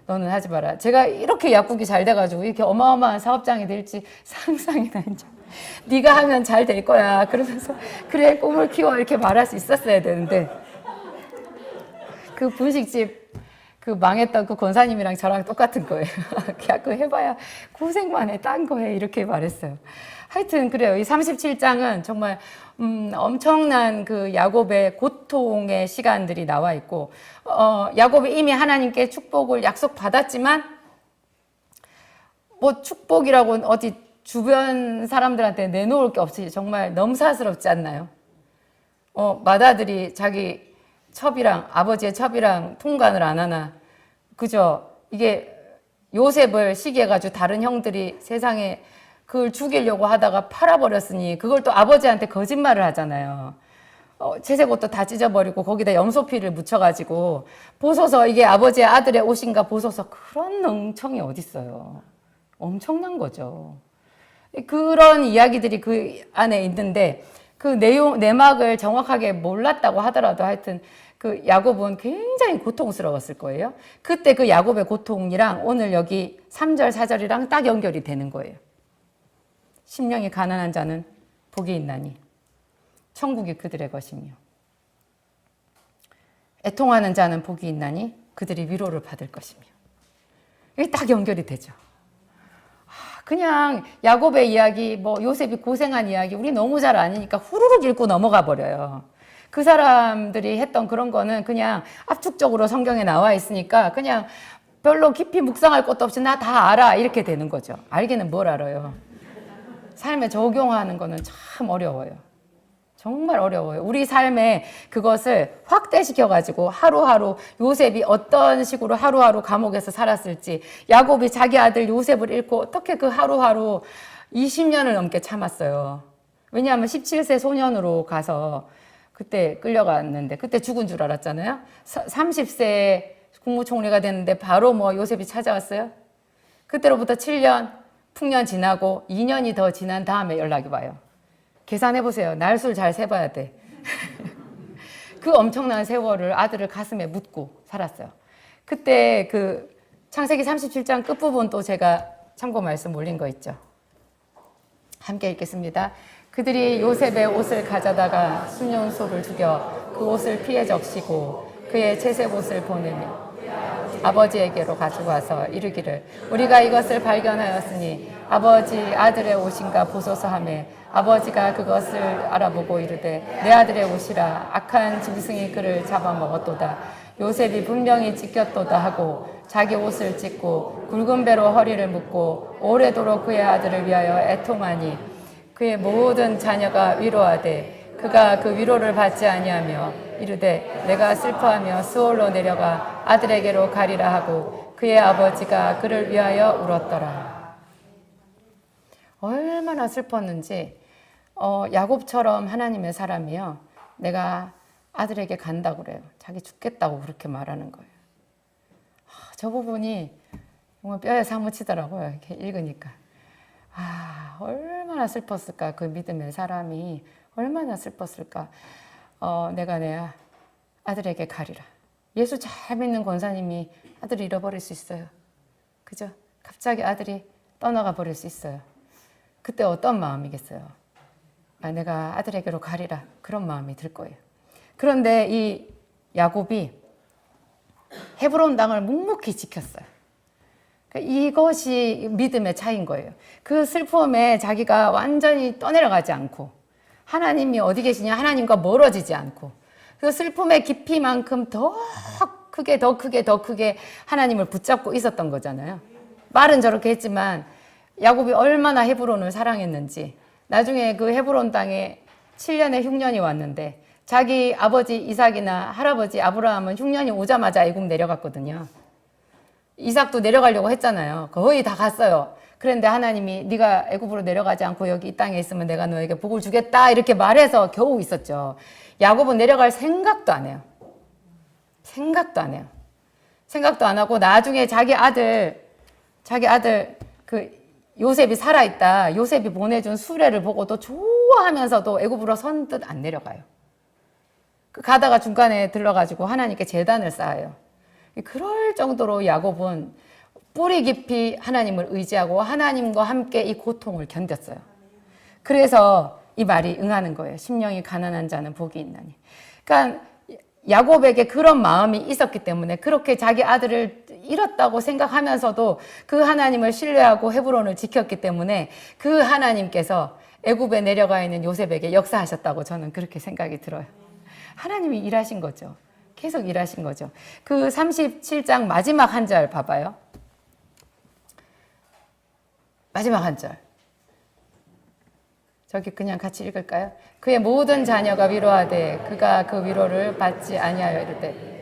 너는 하지 마라. 제가 이렇게 약국이 잘 돼가지고 이렇게 어마어마한 사업장이 될지 상상이나 했죠. 네가 하면 잘 될 거야. 그러면서 그래 꿈을 키워 이렇게 말할 수 있었어야 되는데, 그 분식집 그 망했던 그 권사님이랑 저랑 똑같은 거예요. 야, 그 해봐야 고생만 해, 딴 거 해. 이렇게 말했어요. 하여튼 그래요. 이 37장은 정말 엄청난 그 야곱의 고통의 시간들이 나와 있고, 야곱이 이미 하나님께 축복을 약속받았지만, 뭐 축복이라고는 어디 주변 사람들한테 내놓을 게 없이 정말 넘사스럽지 않나요? 맏아들이 자기 첩이랑, 아버지의 첩이랑 통관을 안 하나. 그죠? 이게 요셉을 시기해가지고 다른 형들이 세상에 그걸 죽이려고 하다가 팔아버렸으니 그걸 또 아버지한테 거짓말을 하잖아요. 채색 옷도 다 찢어버리고 거기다 염소피를 묻혀가지고 보소서 이게 아버지의 아들의 옷인가 보소서. 그런 멍청이 어딨어요. 엄청난 거죠. 그런 이야기들이 그 안에 있는데 그 내막을 정확하게 몰랐다고 하더라도 하여튼 그 야곱은 굉장히 고통스러웠을 거예요. 그때 그 야곱의 고통이랑 오늘 여기 3절, 4절이랑 딱 연결이 되는 거예요. 심령이 가난한 자는 복이 있나니 천국이 그들의 것이며 애통하는 자는 복이 있나니 그들이 위로를 받을 것이며. 이게 딱 연결이 되죠. 그냥 야곱의 이야기, 뭐 요셉이 고생한 이야기 우리 너무 잘 아니니까 후루룩 읽고 넘어가 버려요. 그 사람들이 했던 그런 거는 그냥 압축적으로 성경에 나와 있으니까 그냥 별로 깊이 묵상할 것도 없이 나 다 알아 이렇게 되는 거죠. 알기는 뭘 알아요. 삶에 적용하는 거는 참 어려워요. 정말 어려워요. 우리 삶에 그것을 확대시켜가지고 하루하루 요셉이 어떤 식으로 하루하루 감옥에서 살았을지, 야곱이 자기 아들 요셉을 잃고 어떻게 그 하루하루 20년을 넘게 참았어요. 왜냐하면 17세 소년으로 가서 그때 끌려갔는데 그때 죽은 줄 알았잖아요. 30세 국무총리가 됐는데 바로 뭐 요셉이 찾아왔어요. 그때로부터 7년, 풍년 지나고 2년이 더 지난 다음에 연락이 와요. 계산해보세요. 날수를 잘 세봐야 돼. 그 엄청난 세월을 아들을 가슴에 묻고 살았어요. 그때 그 창세기 37장 끝부분 또 제가 참고 말씀 올린 거 있죠. 함께 읽겠습니다. 그들이 요셉의 옷을 가져다가 순용소를 죽여 그 옷을 피해 적시고 그의 채색 옷을 보내며 아버지에게로 가지고 와서 이르기를 우리가 이것을 발견하였으니 아버지 아들의 옷인가 보소서 하매 아버지가 그것을 알아보고 이르되 내 아들의 옷이라 악한 짐승이 그를 잡아먹었도다. 요셉이 분명히 찢겼도다 하고 자기 옷을 찢고 굵은 배로 허리를 묶고 오래도록 그의 아들을 위하여 애통하니 그의 모든 자녀가 위로하되 그가 그 위로를 받지 아니하며 이르되 내가 슬퍼하며 스올로 내려가 아들에게로 가리라 하고 그의 아버지가 그를 위하여 울었더라. 얼마나 슬펐는지 야곱처럼 하나님의 사람이요. 내가 아들에게 간다고 그래요. 자기 죽겠다고 그렇게 말하는 거예요. 저 부분이 정말 뼈에 사무치더라고요. 이렇게 읽으니까. 얼마나 슬펐을까. 그 믿음의 사람이 얼마나 슬펐을까. 내가 내 아들에게 가리라. 예수 잘 믿는 권사님이 아들을 잃어버릴 수 있어요. 그죠? 갑자기 아들이 떠나가 버릴 수 있어요. 그때 어떤 마음이겠어요? 내가 아들에게로 가리라. 그런 마음이 들 거예요. 그런데 이 야곱이 헤브론 땅을 묵묵히 지켰어요. 이것이 믿음의 차이인 거예요. 그 슬픔에 자기가 완전히 떠내려가지 않고 하나님이 어디 계시냐 하나님과 멀어지지 않고 그 슬픔의 깊이만큼 더 크게 하나님을 붙잡고 있었던 거잖아요. 말은 저렇게 했지만 야곱이 얼마나 헤브론을 사랑했는지 나중에 그 헤브론 땅에 7년의 흉년이 왔는데 자기 아버지 이삭이나 할아버지 아브라함은 흉년이 오자마자 애굽 내려갔거든요. 이삭도 내려가려고 했잖아요. 거의 다 갔어요. 그런데 하나님이 네가 애굽으로 내려가지 않고 여기 이 땅에 있으면 내가 너에게 복을 주겠다 이렇게 말해서 겨우 있었죠. 야곱은 내려갈 생각도 안 해요. 생각도 안 하고 나중에 자기 아들 그 요셉이 살아있다. 요셉이 보내준 수레를 보고도 좋아하면서도 애굽으로 선뜻 안 내려가요. 가다가 중간에 들러가지고 하나님께 제단을 쌓아요. 그럴 정도로 야곱은 뿌리 깊이 하나님을 의지하고 하나님과 함께 이 고통을 견뎠어요. 그래서 이 말이 응하는 거예요. 심령이 가난한 자는 복이 있나니. 그러니까 야곱에게 그런 마음이 있었기 때문에 그렇게 자기 아들을 잃었다고 생각하면서도 그 하나님을 신뢰하고 헤브론을 지켰기 때문에 그 하나님께서 애굽에 내려가 있는 요셉에게 역사하셨다고 저는 그렇게 생각이 들어요. 하나님이 일하신 거죠. 계속 일하신 거죠. 그 37장 마지막 한 절 봐봐요. 마지막 한 절. 저기 그냥 같이 읽을까요? 그의 모든 자녀가 위로하되 그가 그 위로를 받지 아니하여 이르되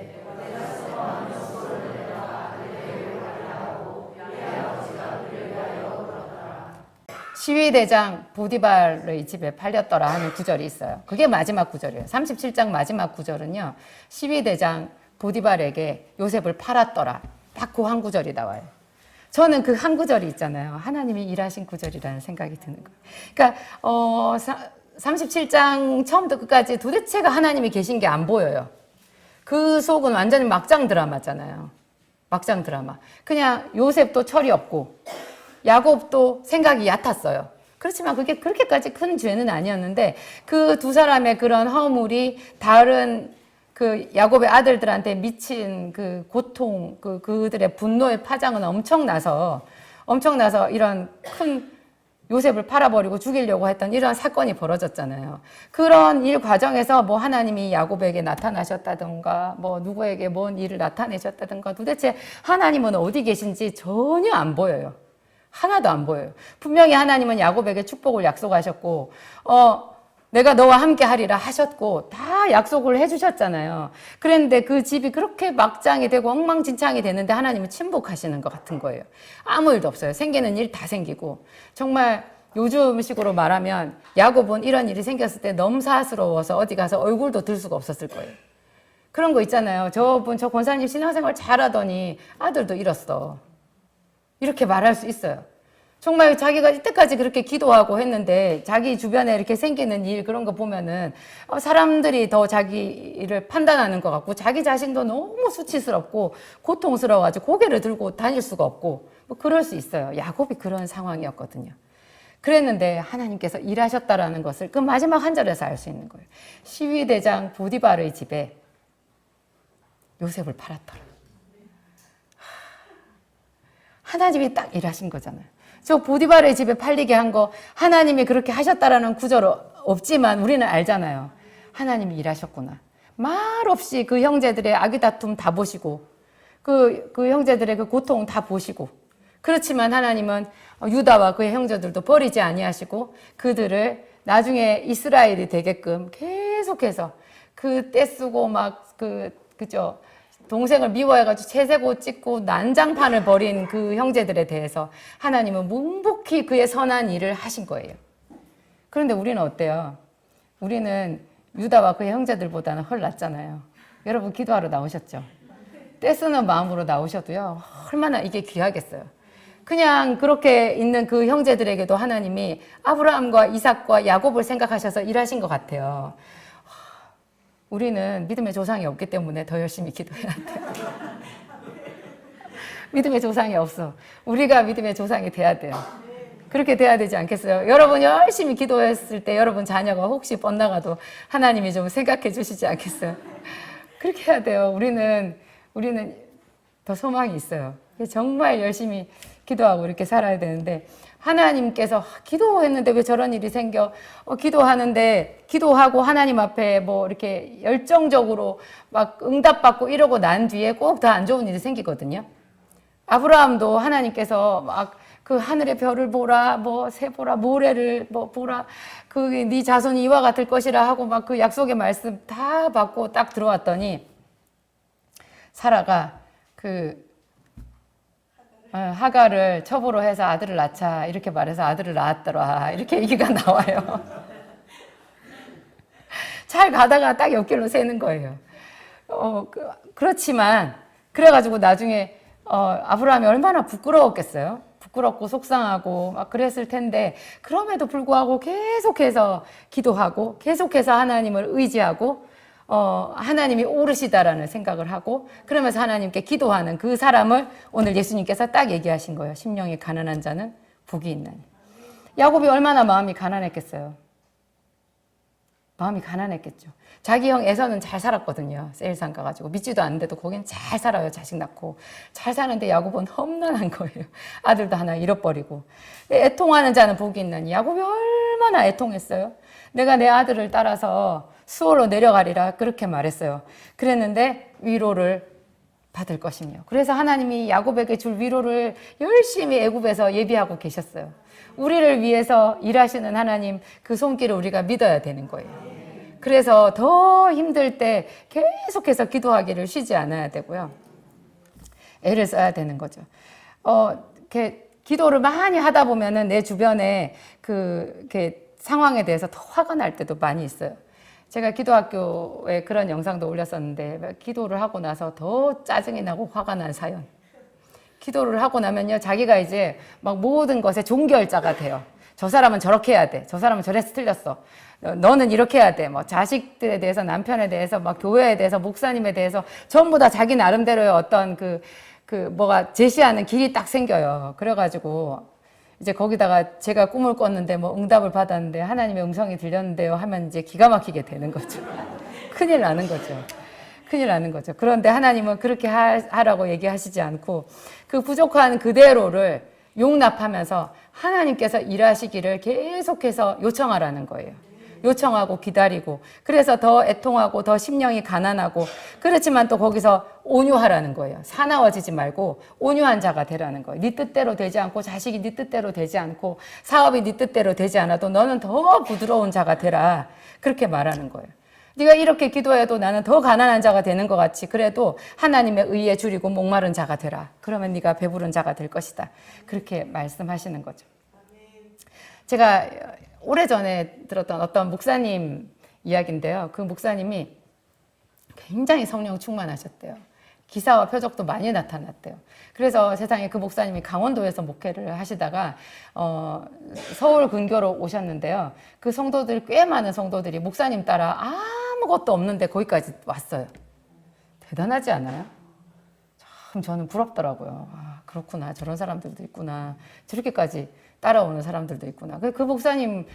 시위대장 보디발의 집에 팔렸더라 하는 구절이 있어요. 그게 마지막 구절이에요. 37장 마지막 구절은요. 시위대장 보디발에게 요셉을 팔았더라. 딱 그 한 구절이 나와요. 저는 그 한 구절이 있잖아요. 하나님이 일하신 구절이라는 생각이 드는 거예요. 그러니까 37장 처음부터 끝까지 도대체가 하나님이 계신 게 안 보여요. 그 속은 완전히 막장 드라마잖아요. 막장 드라마. 그냥 요셉도 철이 없고 야곱도 생각이 얕았어요. 그렇지만 그게 그렇게까지 큰 죄는 아니었는데 그 두 사람의 그런 허물이 다른 그 야곱의 아들들한테 미친 그 고통, 그들의 분노의 파장은 엄청나서 이런 큰 요셉을 팔아버리고 죽이려고 했던 이런 사건이 벌어졌잖아요. 그런 일 과정에서 뭐 하나님이 야곱에게 나타나셨다든가 뭐 누구에게 뭔 일을 나타내셨다든가 도대체 하나님은 어디 계신지 전혀 안 보여요. 하나도 안 보여요. 분명히 하나님은 야곱에게 축복을 약속하셨고 내가 너와 함께 하리라 하셨고 다 약속을 해주셨잖아요. 그런데 그 집이 그렇게 막장이 되고 엉망진창이 되는데 하나님은 침묵하시는 것 같은 거예요. 아무 일도 없어요. 생기는 일 다 생기고 정말 요즘식으로 말하면 야곱은 이런 일이 생겼을 때 넘사스러워서 어디 가서 얼굴도 들 수가 없었을 거예요. 그런 거 있잖아요. 저 권사님 신앙생활 잘하더니 아들도 잃었어. 이렇게 말할 수 있어요. 정말 자기가 이때까지 그렇게 기도하고 했는데 자기 주변에 이렇게 생기는 일 그런 거 보면은 사람들이 더 자기를 판단하는 것 같고 자기 자신도 너무 수치스럽고 고통스러워가지고 고개를 들고 다닐 수가 없고 뭐 그럴 수 있어요. 야곱이 그런 상황이었거든요. 그랬는데 하나님께서 일하셨다라는 것을 그 마지막 한 절에서 알 수 있는 거예요. 시위대장 보디발의 집에 요셉을 팔았더라. 하나님이 딱 일하신 거잖아요. 저 보디발의 집에 팔리게 한 거 하나님이 그렇게 하셨다라는 구절 없지만 우리는 알잖아요. 하나님이 일하셨구나. 말 없이 그 형제들의 아귀다툼 다 보시고 그 형제들의 그 고통 다 보시고 그렇지만 하나님은 유다와 그의 형제들도 버리지 아니하시고 그들을 나중에 이스라엘이 되게끔 계속해서 그 떼쓰고 막 그죠? 동생을 미워해가지고 채색옷 찢고 난장판을 벌인 그 형제들에 대해서 하나님은 묵묵히 그의 선한 일을 하신 거예요. 그런데 우리는 어때요? 우리는 유다와 그의 형제들보다는 훨 낫잖아요. 여러분 기도하러 나오셨죠? 떼쓰는 마음으로 나오셔도요. 얼마나 이게 귀하겠어요. 그냥 그렇게 있는 그 형제들에게도 하나님이 아브라함과 이삭과 야곱을 생각하셔서 일하신 것 같아요. 우리는 믿음의 조상이 없기 때문에 더 열심히 기도해야 돼요. 믿음의 조상이 없어. 우리가 믿음의 조상이 돼야 돼요. 그렇게 돼야 되지 않겠어요? 여러분 열심히 기도했을 때 여러분 자녀가 혹시 뻗나가도 하나님이 좀 생각해 주시지 않겠어요? 그렇게 해야 돼요. 우리는 더 소망이 있어요. 정말 열심히 기도하고 이렇게 살아야 되는데 하나님께서 기도했는데 왜 저런 일이 생겨? 기도하는데 기도하고 하나님 앞에 뭐 이렇게 열정적으로 막 응답받고 이러고 난 뒤에 꼭 더 안 좋은 일이 생기거든요. 아브라함도 하나님께서 막 그 하늘의 별을 보라, 뭐 새 보라, 모래를 뭐 보라, 네 자손이 이와 같을 것이라 하고 막 그 약속의 말씀 다 받고 딱 들어왔더니 사라가 하갈을 첩으로 해서 아들을 낳자 이렇게 말해서 아들을 낳았더라 이렇게 얘기가 나와요. 잘 가다가 딱 옆길로 새는 거예요. 그렇지만 그래가지고 나중에 아브라함이 얼마나 부끄러웠겠어요. 부끄럽고 속상하고 막 그랬을 텐데 그럼에도 불구하고 계속해서 기도하고 계속해서 하나님을 의지하고 하나님이 옳으시다라는 생각을 하고 그러면서 하나님께 기도하는 그 사람을 오늘 예수님께서 딱 얘기하신 거예요. 심령이 가난한 자는 복이 있나니. 야곱이 얼마나 마음이 가난했겠어요. 마음이 가난했겠죠. 자기 형 에서는 잘 살았거든요. 세일상 가가지고 믿지도 않는데도 거긴 잘 살아요. 자식 낳고 잘 사는데 야곱은 험난한 거예요. 아들도 하나 잃어버리고. 애통하는 자는 복이 있나니. 야곱이 얼마나 애통했어요. 내가 내 아들을 따라서 수월로 내려가리라 그렇게 말했어요. 그랬는데 위로를 받을 것이며. 그래서 하나님이 야곱에게 줄 위로를 열심히 애굽에서 예비하고 계셨어요. 우리를 위해서 일하시는 하나님, 그 손길을 우리가 믿어야 되는 거예요. 그래서 더 힘들 때 계속해서 기도하기를 쉬지 않아야 되고요. 애를 써야 되는 거죠. 이렇게 기도를 많이 하다 보면은 내 주변에 이렇게 상황에 대해서 더 화가 날 때도 많이 있어요. 제가 기도학교에 그런 영상도 올렸었는데, 기도를 하고 나서 더 짜증이 나고 화가 난 사연. 기도를 하고 나면요, 자기가 이제 막 모든 것에 종결자가 돼요. 저 사람은 저렇게 해야 돼. 저 사람은 저래서 틀렸어. 너는 이렇게 해야 돼. 뭐 자식들에 대해서, 남편에 대해서, 막 교회에 대해서, 목사님에 대해서 전부 다 자기 나름대로의 어떤 뭐가 제시하는 길이 딱 생겨요. 그래가지고 이제 거기다가 제가 꿈을 꿨는데 뭐 응답을 받았는데 하나님의 음성이 들렸는데요 하면 이제 기가 막히게 되는 거죠. 큰일 나는 거죠. 큰일 나는 거죠. 그런데 하나님은 그렇게 하라고 얘기하시지 않고 그 부족한 그대로를 용납하면서 하나님께서 일하시기를 계속해서 요청하라는 거예요. 요청하고 기다리고, 그래서 더 애통하고 더 심령이 가난하고, 그렇지만 또 거기서 온유하라는 거예요. 사나워지지 말고 온유한 자가 되라는 거예요. 네 뜻대로 되지 않고, 자식이 네 뜻대로 되지 않고, 사업이 네 뜻대로 되지 않아도 너는 더 부드러운 자가 되라, 그렇게 말하는 거예요. 네가 이렇게 기도해도 나는 더 가난한 자가 되는 것 같이, 그래도 하나님의 의에 줄이고 목마른 자가 되라. 그러면 네가 배부른 자가 될 것이다. 그렇게 말씀하시는 거죠. 제가 오래전에 들었던 어떤 목사님 이야기인데요. 그 목사님이 굉장히 성령 충만하셨대요. 기사와 표적도 많이 나타났대요. 그래서 세상에 그 목사님이 강원도에서 목회를 하시다가 서울 근교로 오셨는데요. 그 성도들, 꽤 많은 성도들이 목사님 따라 아무것도 없는데 거기까지 왔어요. 대단하지 않아요? 참 저는 부럽더라고요. 아, 그렇구나. 저런 사람들도 있구나. 저렇게까지 따라오는 사람들도 있구나. 그 목사님,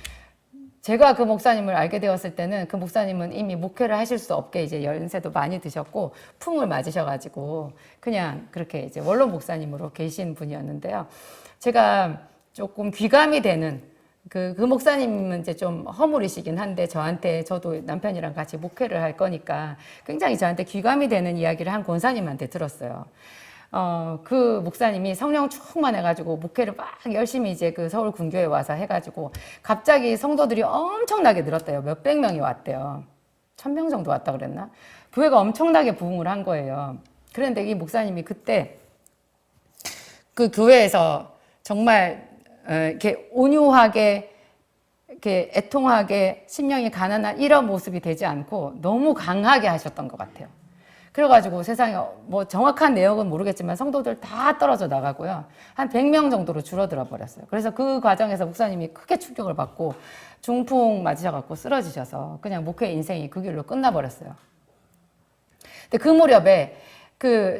제가 그 목사님을 알게 되었을 때는 그 목사님은 이미 목회를 하실 수 없게 이제 연세도 많이 드셨고 풍을 맞으셔가지고 그냥 그렇게 이제 원로 목사님으로 계신 분이었는데요. 제가 조금 귀감이 되는 그 목사님은 이제 좀 허물이시긴 한데 저도 남편이랑 같이 목회를 할 거니까 굉장히 저한테 귀감이 되는 이야기를 한 권사님한테 들었어요. 그 목사님이 성령 충만해가지고 목회를 막 열심히 이제 그 서울 군교에 와서 해가지고 갑자기 성도들이 엄청나게 늘었대요. 몇백 명이 왔대요. 1000명 정도 왔다 그랬나? 교회가 엄청나게 부흥을 한 거예요. 그런데 이 목사님이 그때 그 교회에서 정말 이렇게 온유하게, 이렇게 애통하게, 심령이 가난한 이런 모습이 되지 않고 너무 강하게 하셨던 것 같아요. 그래가지고 세상에 뭐 정확한 내용은 모르겠지만 성도들 다 떨어져 나가고요. 한 100명 정도로 줄어들어 버렸어요. 그래서 그 과정에서 목사님이 크게 충격을 받고 중풍 맞으셔갖고 쓰러지셔서 그냥 목회 인생이 그 길로 끝나버렸어요. 근데 그 무렵에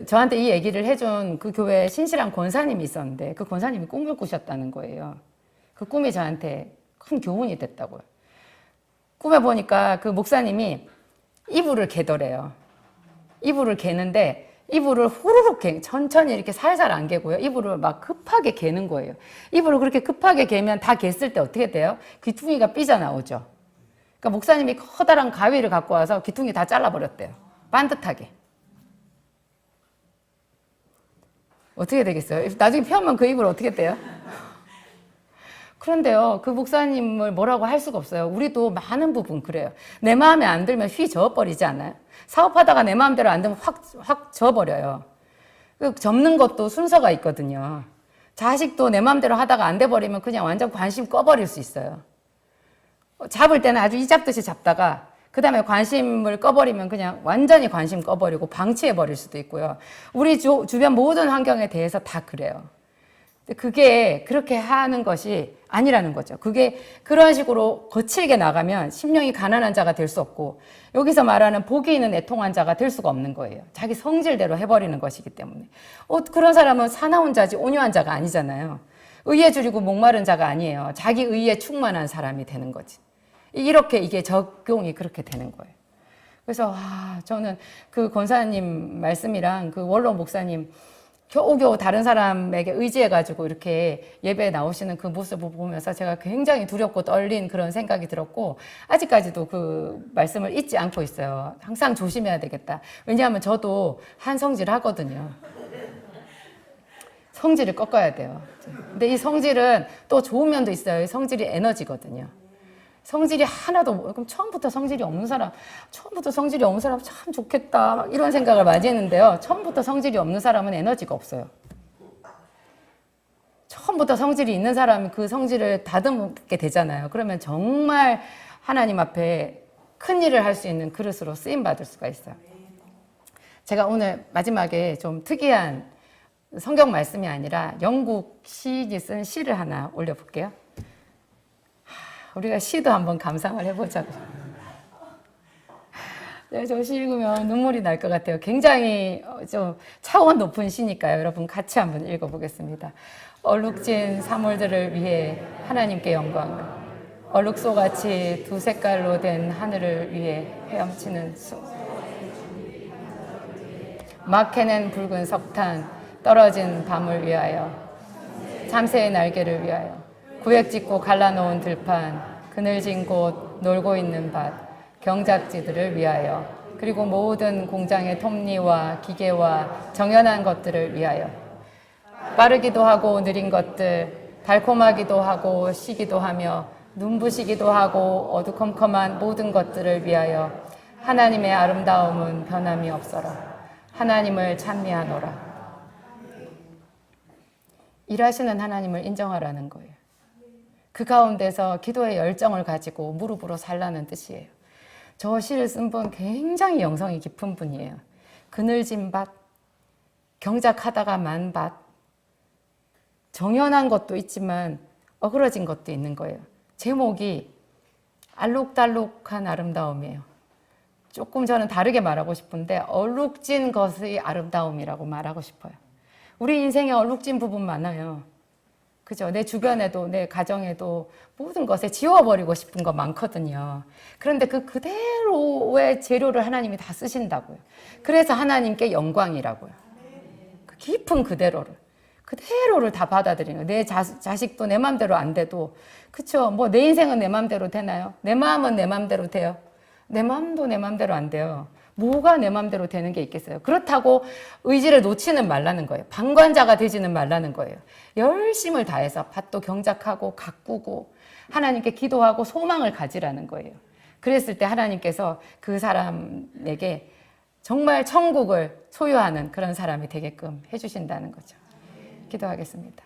저한테 이 얘기를 해준 그 교회에 신실한 권사님이 있었는데 그 권사님이 꿈을 꾸셨다는 거예요. 그 꿈이 저한테 큰 교훈이 됐다고요. 꿈에 보니까 그 목사님이 이불을 개더래요. 이불을 개는데 이불을 후루룩 천천히 이렇게 살살 안 개고요. 이불을 막 급하게 개는 거예요. 이불을 그렇게 급하게 개면 다 갰을 때 어떻게 돼요? 귀퉁이가 삐져나오죠. 그러니까 목사님이 커다란 가위를 갖고 와서 귀퉁이 다 잘라버렸대요. 반듯하게. 어떻게 되겠어요? 나중에 펴면 그 이불 어떻게 돼요? 그런데요, 그 목사님을 뭐라고 할 수가 없어요. 우리도 많은 부분 그래요. 내 마음에 안 들면 휘 저어버리지 않아요? 사업하다가 내 마음대로 안 되면 확 저어버려요. 접는 것도 순서가 있거든요. 자식도 내 마음대로 하다가 안 돼버리면 그냥 완전 관심 꺼버릴 수 있어요. 잡을 때는 아주 이 잡듯이 잡다가 그 다음에 관심을 꺼버리면 그냥 완전히 관심 꺼버리고 방치해버릴 수도 있고요. 우리 주변 모든 환경에 대해서 다 그래요. 그게 그렇게 하는 것이 아니라는 거죠. 그게 그런 식으로 거칠게 나가면 심령이 가난한 자가 될 수 없고 여기서 말하는 복이 있는 애통한 자가 될 수가 없는 거예요. 자기 성질대로 해버리는 것이기 때문에. 그런 사람은 사나운 자지 온유한 자가 아니잖아요. 의에 줄이고 목마른 자가 아니에요. 자기 의에 충만한 사람이 되는 거지. 이렇게 이게 적용이 그렇게 되는 거예요. 그래서 저는 그 권사님 말씀이랑 그 원로 목사님 겨우겨우 다른 사람에게 의지해가지고 이렇게 예배에 나오시는 그 모습을 보면서 제가 굉장히 두렵고 떨린 그런 생각이 들었고, 아직까지도 그 말씀을 잊지 않고 있어요. 항상 조심해야 되겠다. 왜냐하면 저도 한 성질 하거든요. 성질을 꺾어야 돼요. 근데 이 성질은 또 좋은 면도 있어요. 이 성질이 에너지거든요. 성질이 하나도, 그럼 처음부터 성질이 없는 사람 참 좋겠다, 막 이런 생각을 많이 했는데요. 처음부터 성질이 없는 사람은 에너지가 없어요. 처음부터 성질이 있는 사람이 그 성질을 다듬게 되잖아요. 그러면 정말 하나님 앞에 큰 일을 할 수 있는 그릇으로 쓰임 받을 수가 있어요. 제가 오늘 마지막에 좀 특이한 성경 말씀이 아니라 영국 시인이 쓴 시를 하나 올려볼게요. 우리가 시도 한번 감상을 해보자고. 저 시 읽으면 눈물이 날 것 같아요. 굉장히 좀 차원 높은 시니까요. 여러분 같이 한번 읽어보겠습니다. 얼룩진 사물들을 위해 하나님께 영광을, 얼룩소같이 두 색깔로 된 하늘을 위해 헤엄치는 수, 막 캐낸 붉은 석탄, 떨어진 밤을 위하여, 참새의 날개를 위하여, 구획 짓고 갈라놓은 들판, 그늘진 곳, 놀고 있는 밭, 경작지들을 위하여, 그리고 모든 공장의 톱니와 기계와 정연한 것들을 위하여, 빠르기도 하고 느린 것들, 달콤하기도 하고 시기도 하며 눈부시기도 하고 어두컴컴한 모든 것들을 위하여 하나님의 아름다움은 변함이 없어라. 하나님을 찬미하노라. 일하시는 하나님을 인정하라는 거예요. 그 가운데서 기도의 열정을 가지고 무릎으로 살라는 뜻이에요. 저 시를 쓴 분 굉장히 영성이 깊은 분이에요. 그늘진 밭, 경작하다가 만 밭, 정연한 것도 있지만 어그러진 것도 있는 거예요. 제목이 알록달록한 아름다움이에요. 조금 저는 다르게 말하고 싶은데 얼룩진 것의 아름다움이라고 말하고 싶어요. 우리 인생에 얼룩진 부분 많아요. 그죠? 내 주변에도 내 가정에도 모든 것에 지워버리고 싶은 거 많거든요. 그런데 그 그대로의 재료를 하나님이 다 쓰신다고요. 그래서 하나님께 영광이라고요. 그 깊은 그대로를 다 받아들이는 거예요. 내 자식도 내 마음대로 안 돼도, 그쵸? 뭐 내 인생은 내 마음대로 되나요? 내 마음은 내 마음대로 돼요? 내 마음도 내 마음대로 안 돼요. 뭐가 내 마음대로 되는 게 있겠어요? 그렇다고 의지를 놓지는 말라는 거예요. 방관자가 되지는 말라는 거예요. 열심을 다해서 밭도 경작하고 가꾸고 하나님께 기도하고 소망을 가지라는 거예요. 그랬을 때 하나님께서 그 사람에게 정말 천국을 소유하는 그런 사람이 되게끔 해주신다는 거죠. 기도하겠습니다.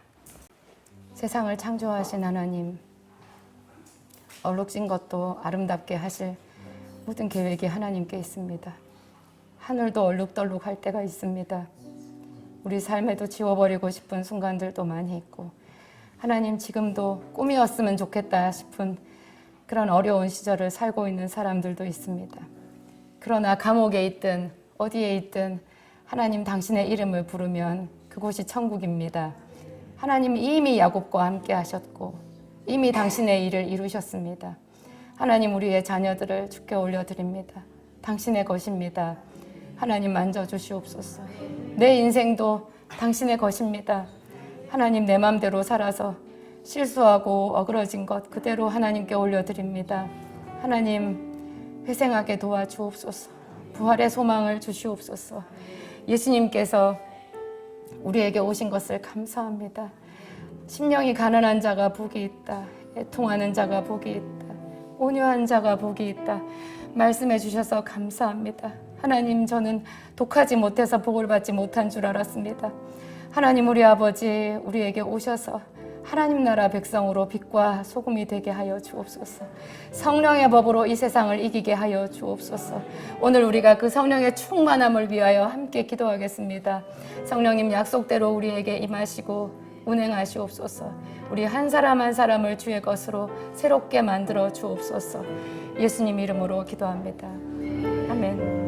세상을 창조하신 하나님, 얼룩진 것도 아름답게 하실 모든 계획이 하나님께 있습니다. 하늘도 얼룩덜룩할 때가 있습니다. 우리 삶에도 지워버리고 싶은 순간들도 많이 있고, 하나님 지금도 꿈이었으면 좋겠다 싶은 그런 어려운 시절을 살고 있는 사람들도 있습니다. 그러나 감옥에 있든 어디에 있든 하나님 당신의 이름을 부르면 그곳이 천국입니다. 하나님 이미 야곱과 함께 하셨고 이미 당신의 일을 이루셨습니다. 하나님 우리의 자녀들을 주께 올려드립니다. 당신의 것입니다. 하나님 만져주시옵소서. 내 인생도 당신의 것입니다. 하나님 내 맘대로 살아서 실수하고 어그러진 것 그대로 하나님께 올려드립니다. 하나님 회생하게 도와주옵소서. 부활의 소망을 주시옵소서. 예수님께서 우리에게 오신 것을 감사합니다. 심령이 가난한 자가 복이 있다. 애통하는 자가 복이 있다. 온유한 자가 복이 있다. 말씀해 주셔서 감사합니다. 하나님 저는 독하지 못해서 복을 받지 못한 줄 알았습니다. 하나님 우리 아버지 우리에게 오셔서 하나님 나라 백성으로 빛과 소금이 되게 하여 주옵소서. 성령의 법으로 이 세상을 이기게 하여 주옵소서. 오늘 우리가 그 성령의 충만함을 위하여 함께 기도하겠습니다. 성령님 약속대로 우리에게 임하시고 운행하시옵소서. 우리 한 사람 한 사람을 주의 것으로 새롭게 만들어 주옵소서. 예수님 이름으로 기도합니다. 아멘.